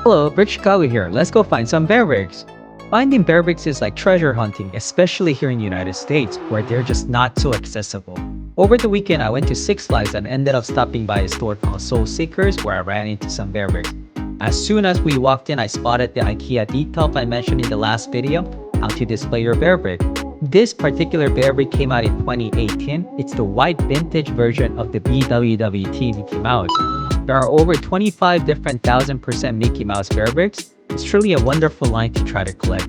Hello, Rich Chicago here. Let's go find some Bearbricks. Finding Bearbricks is like treasure hunting, especially here in the United States, where they're just not so accessible. Over the weekend, I went to Six Flags and ended up stopping by a store called Soul Seekers, where I ran into some Bearbricks. As soon as we walked in, I spotted the IKEA detail I mentioned in the last video, how to display your Bearbrick. This particular Bearbrick came out in 2018. It's the white vintage version of the BWWT Mickey Mouse. There are over 25 different 1000% Mickey Mouse Bearbricks. It's truly a wonderful line to try to collect.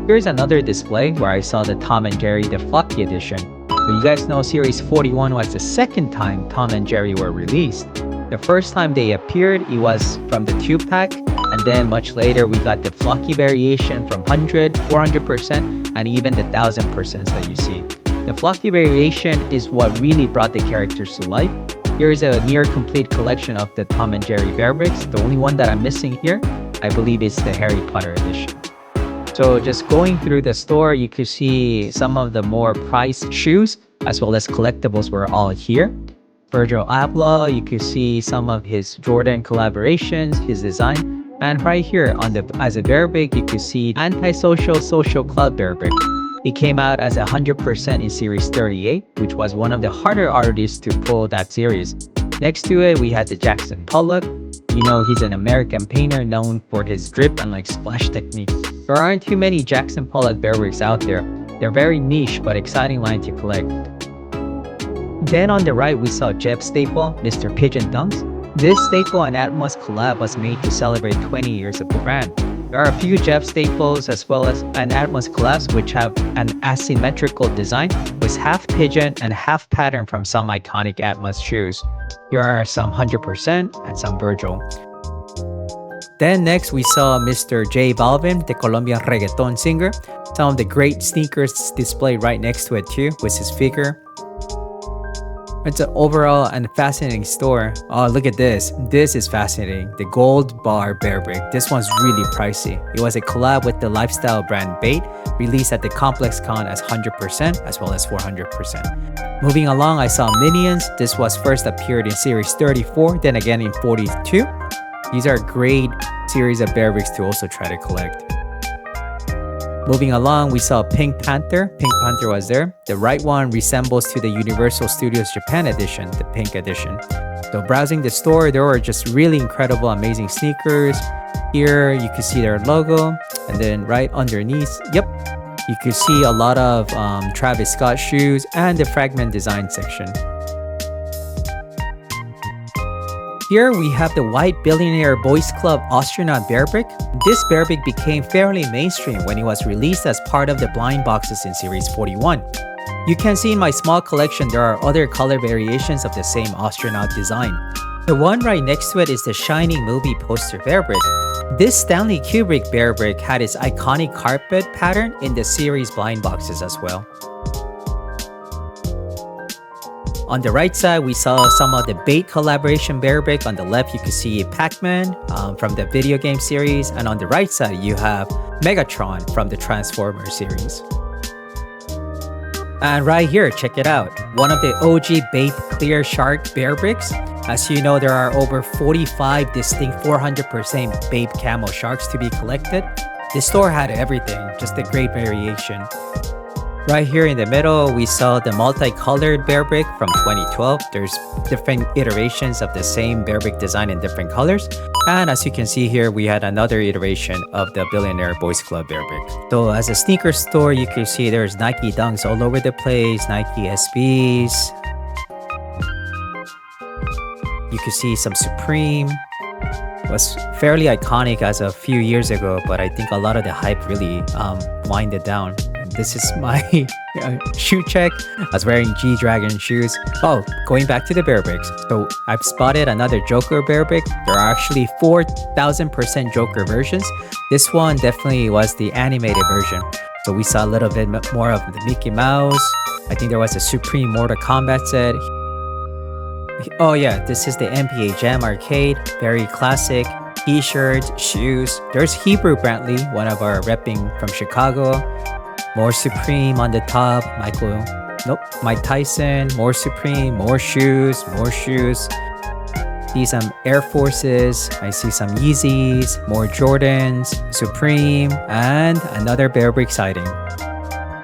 Here's another display where I saw the Tom and Jerry the Flocky edition. So you guys know Series 41 was the second time Tom and Jerry were released. The first time they appeared, it was from the 2-pack, and then much later we got the Flocky variation from 100, 400%, and even the 1000% that you see. The Flocky variation is what really brought the characters to life. Here is a near complete collection of the Tom and Jerry Bearbricks. The only one that I'm missing here, I believe, is the Harry Potter edition. So just going through the store, you could see some of the more priced shoes as well as collectibles were all here. Virgil Abloh, you could see some of his Jordan collaborations, his design. And right here as a Bearbrick, you could see Antisocial Social Club Bearbrick. It came out as 100% in Series 38, which was one of the harder artists to pull that series. Next to it, we had the Jackson Pollock. You know, he's an American painter known for his drip and splash technique. There aren't too many Jackson Pollock Bearbricks out there. They're very niche but exciting line to collect. Then on the right, we saw Jeb Staple, Mr. Pigeon Dunks. This Staple and Atmos collab was made to celebrate 20 years of the brand. There are a few Jeff Staples as well as an Atmos collabs which have an asymmetrical design with half pigeon and half pattern from some iconic Atmos shoes. Here are some 100% and some Virgil. Then next we saw Mr. J Balvin, the Colombian reggaeton singer. Some of the great sneakers displayed right next to it too with his figure. It's an overall and fascinating store. Oh, look at this. This is fascinating. The Gold Bar Bearbrick. This one's really pricey. It was a collab with the lifestyle brand Bait, released at the Complex Con as 100% as well as 400%. Moving along, I saw Minions. This was first appeared in Series 34, then again in 42. These are great series of Bearbricks to also try to collect. Moving along, we saw Pink Panther. Pink Panther was there. The right one resembles to the Universal Studios Japan edition, the pink edition. So browsing the store, there were just really incredible, amazing sneakers. Here, you can see their logo. And then right underneath, you can see a lot of Travis Scott shoes and the Fragment Design section. Here we have the White Billionaire Boys Club Astronaut Bearbrick. This Bearbrick became fairly mainstream when it was released as part of the blind boxes in Series 41. You can see in my small collection there are other color variations of the same astronaut design. The one right next to it is the Shining movie poster Bearbrick. This Stanley Kubrick Bearbrick had its iconic carpet pattern in the series blind boxes as well. On the right side, we saw some of the Bait collaboration Bearbrick. On the left, you can see Pac-Man from the video game series. And on the right side, you have Megatron from the Transformers series. And right here, check it out. One of the OG Bait Clear Shark Bearbricks. As you know, there are over 45 distinct 400% Bait camo sharks to be collected. The store had everything, just a great variation. Right here in the middle, we saw the multicolored Bearbrick from 2012. There's different iterations of the same Bearbrick design in different colors. And as you can see here, we had another iteration of the Billionaire Boys Club Bearbrick. So as a sneaker store, you can see there's Nike Dunks all over the place, Nike SBs. You can see some Supreme. It was fairly iconic as a few years ago, but I think a lot of the hype really winded down. This is my shoe check. I was wearing G-Dragon shoes. Oh, going back to the Bearbricks. So I've spotted another Joker Bearbrick. There are actually 4,000% Joker versions. This one definitely was the animated version. So we saw a little bit more of the Mickey Mouse. I think there was a Supreme Mortal Kombat set. Oh yeah, this is the MPA Jam Arcade. Very classic. T-shirts, shoes. There's Hebrew Brantley, one of our repping from Chicago. More Supreme on the top. Mike Tyson, more Supreme, more shoes. see some Air Forces, I see some Yeezys, more Jordans, Supreme, and another Bearbrick sighting.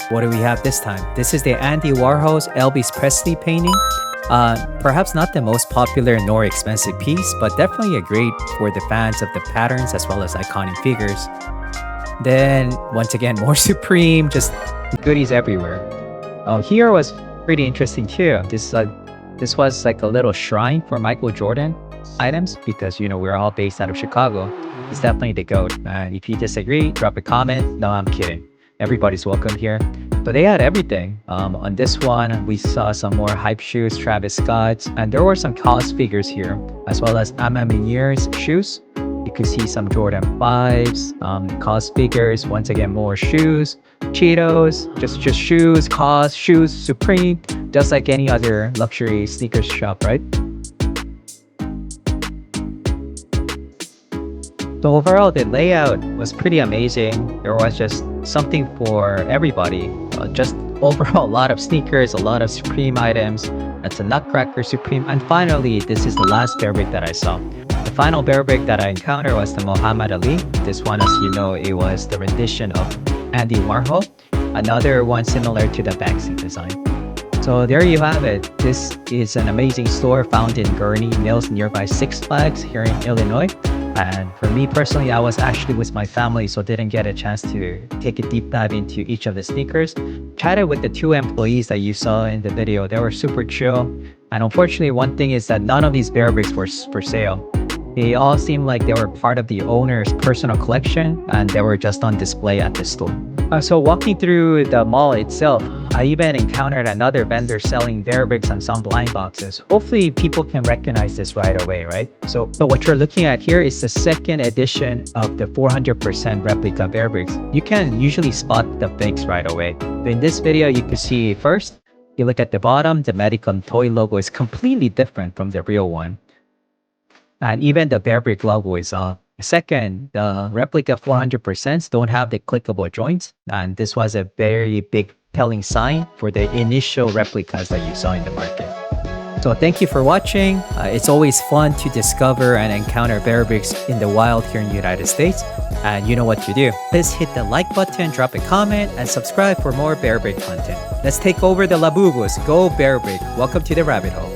What do we have this time? This is the Andy Warhol's Elvis Presley painting. Perhaps not the most popular nor expensive piece, but definitely a great for the fans of the patterns as well as iconic figures. Then, once again, more Supreme, just goodies everywhere. Here was pretty interesting too. This was like a little shrine for Michael Jordan items because, you know, we're all based out of Chicago. He's definitely the GOAT. And if you disagree, drop a comment. No, I'm kidding. Everybody's welcome here. But they had everything. On this one, we saw some more hype shoes, Travis Scott's, and there were some cause figures here, as well as Aminier's shoes. You could see some Jordan 5s, cause figures, once again, more shoes, Cheetos, just shoes, cause, shoes, Supreme, just like any other luxury sneakers shop, right? So overall, the layout was pretty amazing. There was just something for everybody. Just overall, a lot of sneakers, a lot of Supreme items. That's a Nutcracker Supreme. And finally, this is the last Bearbrick that I saw. The final Bearbrick that I encountered was the Muhammad Ali. This one, as you know, it was the rendition of Andy Warhol. Another one similar to the Banksy design. So there you have it. This is an amazing store found in Gurnee Mills nearby Six Flags here in Illinois. And for me personally, I was actually with my family, so didn't get a chance to take a deep dive into each of the sneakers. Chatted with the 2 employees that you saw in the video. They were super chill. And unfortunately, one thing is that none of these Bearbricks were for sale. They all seemed like they were part of the owner's personal collection and they were just on display at the store. So walking through the mall itself, I even encountered another vendor selling Bearbricks and some blind boxes. Hopefully people can recognize this right away, right? So what you're looking at here is the second edition of the 400% replica Bearbricks. You can usually spot the fakes right away. But in this video, you can see first, you look at the bottom, the Medicom toy logo is completely different from the real one. And even the Bearbrick logo is off. Second, the replica 400% don't have the clickable joints. And this was a very big telling sign for the initial replicas that you saw in the market. So thank you for watching. It's always fun to discover and encounter Bearbricks in the wild here in the United States. And you know what to do. Please hit the like button, drop a comment, and subscribe for more Bearbrick content. Let's take over the Labubus. Go Bearbrick. Welcome to the rabbit hole.